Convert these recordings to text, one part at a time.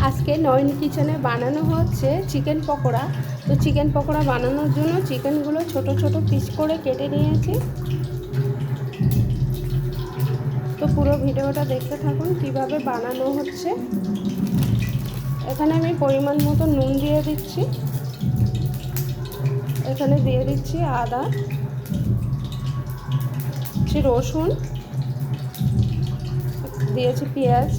আজকে নয়ন কিচেনে বানানো হচ্ছে চিকেন পকোড়া। তো চিকেন পকোড়া বানানোর জন্য চিকেনগুলো ছোট ছোট পিস করে কেটে নিয়েছি। তো পুরো ভিডিওটা দেখতে থাকুন কিভাবে বানানো হচ্ছে। এখানে আমি পরিমাণ মতো নুন দিয়ে দিচ্ছি, এখানে দিয়ে দিচ্ছি আদা, রসুন, দিয়েছি পেঁয়াজ,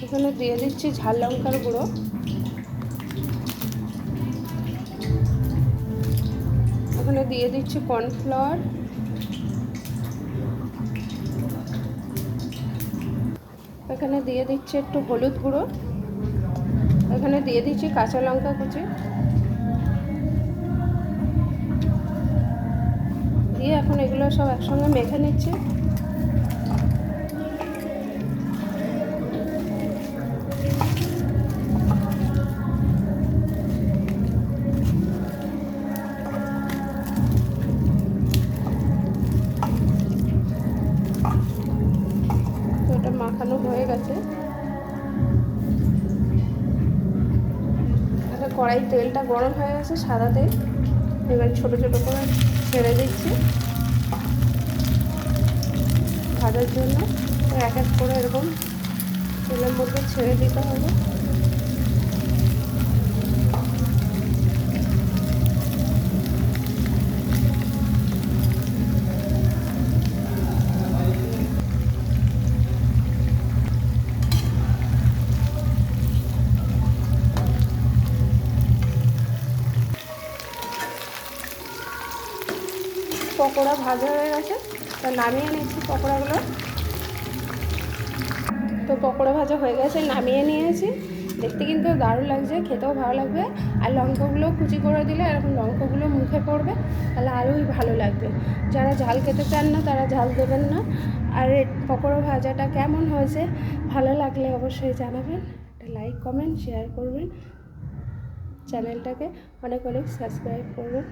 এখানে দিয়ে দিচ্ছি ঝাল লঙ্কার গুঁড়ো, এখানে দিয়ে দিচ্ছি কর্নফ্লাওয়ার, এখানে দিয়ে দিচ্ছি একটু হলুদ গুঁড়ো, এখানে দিয়ে দিচ্ছি কাঁচা লঙ্কা কুচি, দিয়ে এখন এগুলো সব একসঙ্গে মেখে নিচ্ছি। তো এটা মাখানো হয়ে গেছে। কড়াই তেলটা গরম হয়ে গেছে, সাদা তেল। এবার ছোটো ছোটো করে ছেড়ে দিচ্ছি ভাজার জন্য। এক এক করে এরকম তেলের মধ্যে ছেড়ে দিতে হবে। পকোড়া ভাজা হয়ে গেছে, তা নামিয়ে নিচ্ছি পকোড়াগুলো। তো পকোড়া ভাজা হয়ে গেছে, নামিয়ে নিয়েছি। দেখতে কিন্তু দারুণ লাগছে, খেতেও ভালো লাগবে। আর লঙ্কাগুলো কুচি করে দিলে এরকম লঙ্কাগুলো মুখে পড়বে, তাহলে আরোই ভালো লাগবে। যারা ঝাল খেতে চান না তারা ঝাল দেবেন না। আর পকোড়া ভাজাটা কেমন হয়েছে ভালো লাগলে অবশ্যই জানাবেন। লাইক কমেন্ট শেয়ার করবেন, চ্যানেলটাকে অনেক অনেক সাবস্ক্রাইব করবেন।